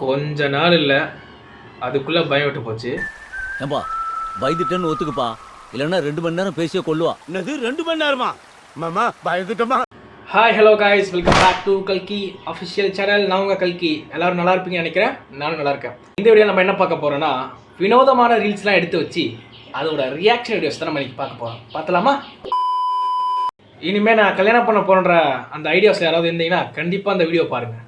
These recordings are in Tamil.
கொஞ்ச நாள் இல்லை, அதுக்குள்ளே பயம் விட்டு போச்சு. ஏம்பா பயந்துட்டேன்னு ஒத்துக்குப்பா, இல்லைன்னா 2 மணி நேரம் பேசியே கொள்ளுவா. என்னது 2 மணி நேரமா? மாமா பயந்துட்டோமா? Hi hello guys, welcome back to கல்கி அஃபிஷியல் சேனல். நான் உங்கள் கல்கி. எல்லோரும் நல்லா இருப்பீங்கன்னு நினைக்கிறேன். நானும் நல்லா இருக்கேன். இந்த வீடியோ நம்ம என்ன பார்க்க போகிறோன்னா, வினோதமான ரீல்ஸ்லாம் எடுத்து வச்சு அதோட ரியாக்ஷன் வீடியோஸ் தான் நம்ம இன்றைக்கி பார்க்க போகிறோம். பார்த்தலாமா? இனிமேல் நான் கல்யாணம் பண்ண போகிற அந்த ஐடியாஸ் யாராவது இருந்தீங்கன்னா கண்டிப்பாக அந்த வீடியோ பாருங்கள்.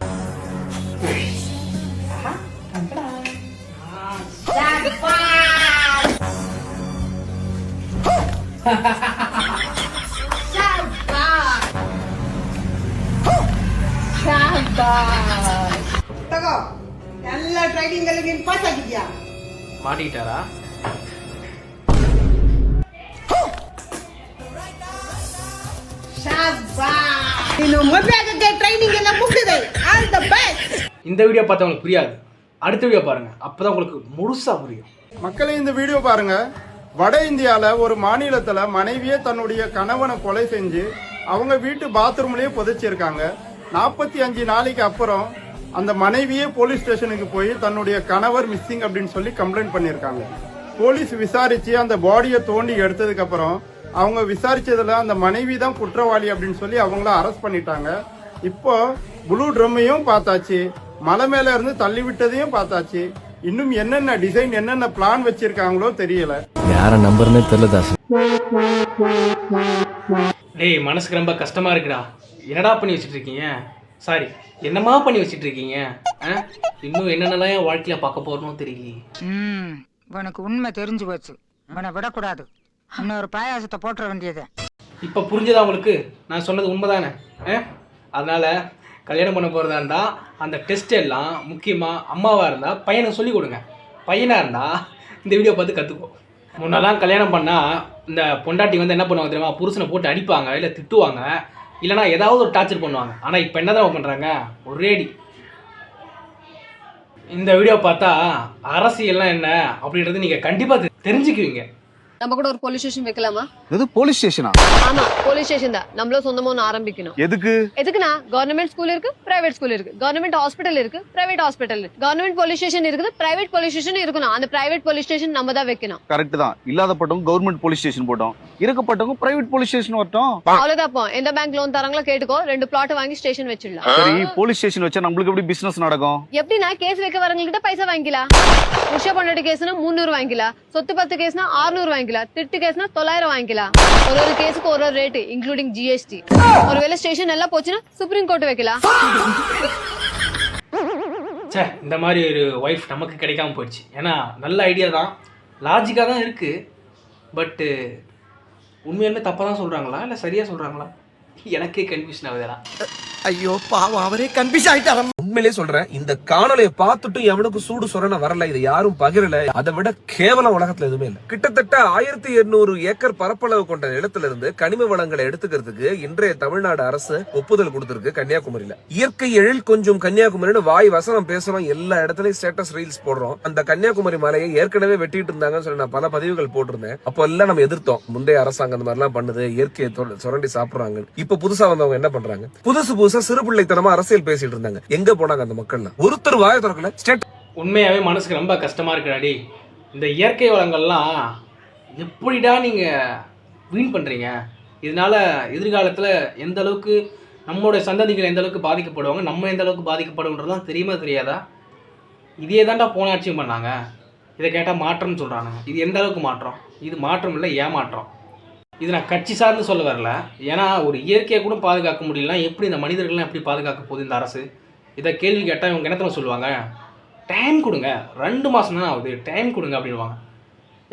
ತಗೋ ಎಲ್ಲ ಟ್ರೈನಿಂಗ್ ಅಲ್ಲಿ ನೀನು ಪಾಸ್ ಆಗಿದ್ಯಾ? மாட்டிக்கிட்டாரா? ನೀನು ಮದುವೆ ಆಗಕ್ಕೆ ಟ್ರೈನಿಂಗ್ ಎಲ್ಲ ಮುಗಿದಿದೆ. All the best. இந்த வீடியோ பார்த்தா உங்களுக்கு புரியாது, அடுத்த வீடியோ பாருங்க, அப்பதான் உங்களுக்கு முழுசா புரியும். மக்களே, இந்த வீடியோ பாருங்க. வட இந்தியால ஒரு மாநிலத்துல மனைவியே தன்னுடைய கணவனை கொலை செஞ்சு அவங்க வீட்டு பாத்ரூம்லயே புதைச்சிருக்காங்க. 45 நாளைக்கு அப்புறம் அந்த மனைவியே போலீஸ் ஸ்டேஷனுக்கு போய் தன்னுடைய கணவர் மிஸ்ஸிங் அப்படின்னு சொல்லி கம்ப்ளைண்ட் பண்ணியிருக்காங்க. போலீஸ் விசாரிச்சு அந்த பாடியை தோண்டி எடுத்ததுக்கு அப்புறம் அவங்க விசாரிச்சதுல அந்த மனைவி தான் குற்றவாளி அப்படின்னு சொல்லி அவங்கள அரெஸ்ட் பண்ணிட்டாங்க. இப்போ ப்ளூ ட்ரம்மையும் பார்த்தாச்சு, மலை மேல இருந்து தள்ளி விட்டதையும் பார்த்தாச்சு. இன்னும் என்னென்ன டிசைன் என்னென்ன பிளான் வச்சிருக்காங்களோ தெரியல. யார நம்பர்னே தெரியல தாஸ். டேய், மனசுக்கு ரொம்ப கஷ்டமா இருக்குடா. என்னடா பண்ணி வச்சுட்டு இருக்கீங்க? சாரி, என்னமா பண்ணி வச்சுட்டு இருக்கீங்க? இன்னும் என்னென்னலாம் என் வாழ்க்கையில பார்க்க போறோம்னு தெரியல. உனக்கு உண்மை தெரிஞ்சு போச்சு, உன்னை விடக்கூடாது. இன்னொரு பாயாசத்தை போட்டுற வேண்டியது. இப்போ புரிஞ்சதா உங்களுக்கு? நான் சொன்னது உண்மைதானே? அதனால கல்யாணம் பண்ண போகிறதா இருந்தால் அந்த டெஸ்ட் எல்லாம் முக்கியமாக அம்மாவாக இருந்தால் பையனுக்கு சொல்லிக் கொடுங்க. பையனாக இருந்தால் இந்த வீடியோ பார்த்து கற்றுக்கோ. முன்னெல்லாம் கல்யாணம் பண்ணால் இந்த பொண்டாட்டி வந்து என்ன பண்ணுவாங்க தெரியுமா? புருஷனை போட்டு அடிப்பாங்க, இல்லை திட்டுவாங்க, இல்லைனா ஏதாவது ஒரு டார்ச்சர் பண்ணுவாங்க. ஆனால் இப்போ என்ன தான் பண்ணுறாங்க? ஒரேடி. இந்த வீடியோ பார்த்தா அரசியல்லாம் என்ன அப்படின்றது நீங்கள் கண்டிப்பாக தெரிஞ்சுக்குவீங்க. நம்ம கூட ஒரு போலீஸ் ஸ்டேஷன் வைக்கலாமா? இது போலீஸ் ஸ்டேஷனா? ஆமா, போலீஸ் ஸ்டேஷன் தான். நம்மளும் சொந்தமா ஒன்று ஆரம்பிக்கணும். எதுக்குன்னா கவர்மெண்ட் ஸ்கூல் இருக்கு, பிரைவேட் ஸ்கூல் இருக்கு, கவர்மெண்ட் ஹாஸ்பிட்டல் இருக்கு, பிரைவேட் ஹாஸ்பிட்டல் இருக்கு, கவர்மெண்ட் போலீஸ் ஸ்டேஷன் இருக்குது, பிரைவேட் போலீஸ் ஸ்டேஷன் இருக்கணும். அந்த பிரைவேட் போலீஸ் ஸ்டேஷன் நம்ம தான் வைக்கணும். கரெக்ட் தான். இல்லாதப்பட்டவங்க கவர்மெண்ட் போலீஸ் ஸ்டேஷன் போட்டோம், இருக்கப்பட்டவங்க பிரைவேட் போலீஸ் ஸ்டேஷன் வரட்டும். அவ்வளவுதான். எந்த பேங்க் லோன் தராங்களோ கேட்டுக்கோ, 2 பிளாட் வாங்கி ஸ்டேஷன் வச்சிடலாம். சரி, போலீஸ் ஸ்டேஷன் வச்சா நம்மளுக்கு எப்படி பிசினஸ் நடக்கும்? எப்படின்னா கேஸ் வைக்க வரவங்ககிட்ட பைசா வாங்கிக்கலாம். புருஷ பொண்டாட்டி கேஸ்னா 300 வாங்கிக்கலாம், சொத்து பத்து கேஸ்னா 600 வாங்கிக்கலாம், திட்டு கேஸ்னா 900 வாங்கிக்கலாம். ஒரு கேஸுக்கு ஒரு ரேட் இன்க்ளூடிங் ஜிஎஸ்டி. ஒருவேளை ஸ்டேஷன் எல்லாம் போச்சுன்னா சுப்ரீம் கோர்ட் வைக்கலாம். இந்த மாதிரி ஒரு ஒய்ஃப் நமக்கு கிடைக்காம போயிடுச்சு. ஏன்னா நல்ல ஐடியா தான், லாஜிக்காக தான் இருக்கு. பட்டு உண்மையாலுமே தப்பாக தான் சொல்கிறாங்களா இல்லை சரியாக சொல்கிறாங்களா? எனக்கே கன்ஃபியூஷன் ஆகுதுலாம். ஐயோ பாவம், அவரே கன்ஃபியூஸ் ஆயிட்டாரு. உண்மையிலே சொல்றேன், இந்த காணொலியை பார்த்துட்டு எவனுக்கு சூடு சொரண வரல, இதை யாரும் பகிரல. அதை விட கேவலம் உலகத்துல எதுவுமே இல்லை. கிட்டத்தட்ட 1200 ஏக்கர் பரப்பளவு கொண்ட நிலத்துல இருந்து கனிம வளங்களை எடுத்துக்கிறதுக்கு இன்றைய தமிழ்நாடு அரசு ஒப்புதல் கொடுத்திருக்கு. கன்னியாகுமரியில இயற்கை எழில் கொஞ்சம் கன்னியாகுமரின்னு வாய் வசனம் பேசுறோம், எல்லா இடத்துலயும் ஸ்டேட்டஸ் ரீல்ஸ் போடுறோம். அந்த கன்னியாகுமரி மலையை ஏற்கனவே வெட்டிட்டு இருந்தாங்கன்னு சொல்லி நான் பல பதிவுகள் போட்டிருந்தேன். அப்போ எல்லாம் நம்ம எதிர்த்தோம், முந்தைய அரசாங்கம் அந்த மாதிரி எல்லாம் பண்ணுது, இயற்கையை சுரண்டி சாப்பிடுறாங்க. இப்ப புதுசா வந்தவங்க என்ன பண்றாங்க? புதுசா சிறு பிள்ளைத்தனமா அரசியல் பேசிட்டு இருந்தாங்க. எங்க போனாங்க அந்த மக்கள்? ஒருத்தர் வாய திறக்கல. உண்மையாவே மனசுக்கு ரொம்ப கஷ்டமா இருக்குடாடி. இந்த இயற்கை வளங்கள்லாம் எப்படிடா நீங்க வீண் பண்றீங்க? இதனால எதிர்காலத்துல எந்த அளவுக்கு நம்மளுடைய சந்ததிகள் எந்த அளவுக்கு பாதிக்கப்படுவாங்க, நம்ம எந்த அளவுக்கு பாதிக்கப்படுன்றதுலாம் தெரியுமா தெரியாதா? இதே தாண்டா போன ஆட்சியும் பண்ணாங்க. இதை கேட்டா மாற்றம்னு சொல்றாங்க. இது எந்த அளவுக்கு மாற்றம்? இது மாற்றம் இல்லை, ஏமாற்றம். இது நான் கட்சி சார்ந்து சொல்ல வரல. ஏன்னா ஒரு இயற்கையை கூட பாதுகாக்க முடியலாம், எப்படி இந்த மனிதர்கள்லாம் எப்படி பாதுகாக்க போகுது இந்த அரசு? இதை கேள்வி கேட்டால் இவங்க என்னத்துல சொல்லுவாங்க? டைம் கொடுங்க, 2 மாதம் தானே ஆகுது, டைம் கொடுங்க அப்படின்வாங்க.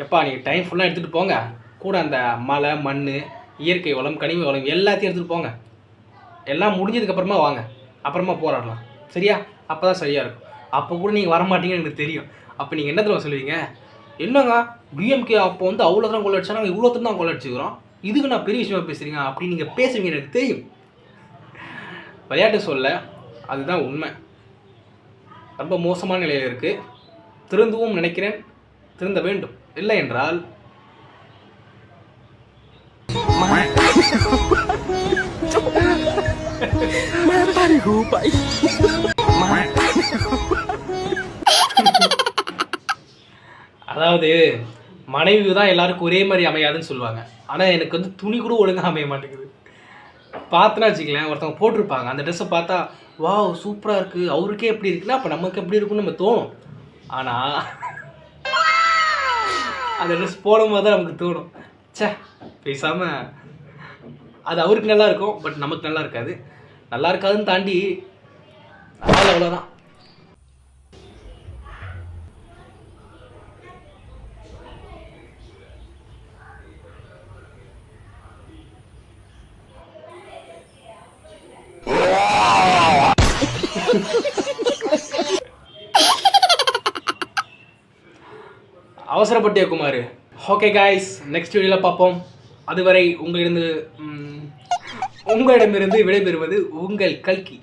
எப்பா நீங்கள் டைம் ஃபுல்லாக எடுத்துகிட்டு போங்க, கூட அந்த மலை மண் இயற்கை வளம் கனிம வளம் எல்லாத்தையும் எடுத்துகிட்டு போங்க. எல்லாம் முடிஞ்சதுக்கப்புறமா வாங்க, அப்புறமா போராடலாம். சரியா? அப்போ தான் சரியாக இருக்கும். அப்போ கூட நீங்கள் வரமாட்டீங்கன்னு எனக்கு தெரியும். அப்போ நீங்கள் என்னத்துல சொல்லுவீங்க? என்னங்க டிஎம்கே அப்போ வந்து அவ்வளோ தான் கொள்ளடிச்சா, நாங்கள் இவ்வளோ தான் கொள்ளடிச்சுக்கிறோம், இதுக்கு நான் பெரிய விஷயமா பேசுகிறீங்க அப்படின்னு நீங்கள் பேசுவீங்க, எனக்கு தெரியும். விளையாட்டு சொல்ல, அதுதான் உண்மை. ரொம்ப மோசமான நிலையில் இருக்குது. திருந்தவும் நினைக்கிறேன், திருந்த வேண்டும். இல்லை என்றால் அதாவது மனைவி தான் எல்லாருக்கும் ஒரே மாதிரி அமையாதுன்னு சொல்லுவாங்க. ஆனால் எனக்கு வந்து துணி கூட ஒழுங்காக அமைய மாட்டேங்குது. பார்த்தனா வச்சுக்கலேன், ஒருத்தவங்க போட்டிருப்பாங்க அந்த ட்ரெஸ்ஸை பார்த்தா வாவ் சூப்பராக இருக்குது, அவருக்கே எப்படி இருக்குன்னா அப்போ நமக்கு எப்படி இருக்குன்னு நம்ம தோணும். ஆனால் அந்த ட்ரெஸ் போடும்போது தான் நமக்கு தோணும், சே பேசாமல் அது அவருக்கு நல்லா இருக்கும் பட் நமக்கு நல்லா இருக்காது. நல்லா இருக்காதுன்னு தாண்டி அவ்வளோதான். அவசரப்பட்டிய குமார். ஓகே காய்ஸ், நெக்ஸ்ட் வீடியோவில் பார்ப்போம். அதுவரை உங்களிடமிருந்து விடைபெறுவது உங்கள் கல்கி.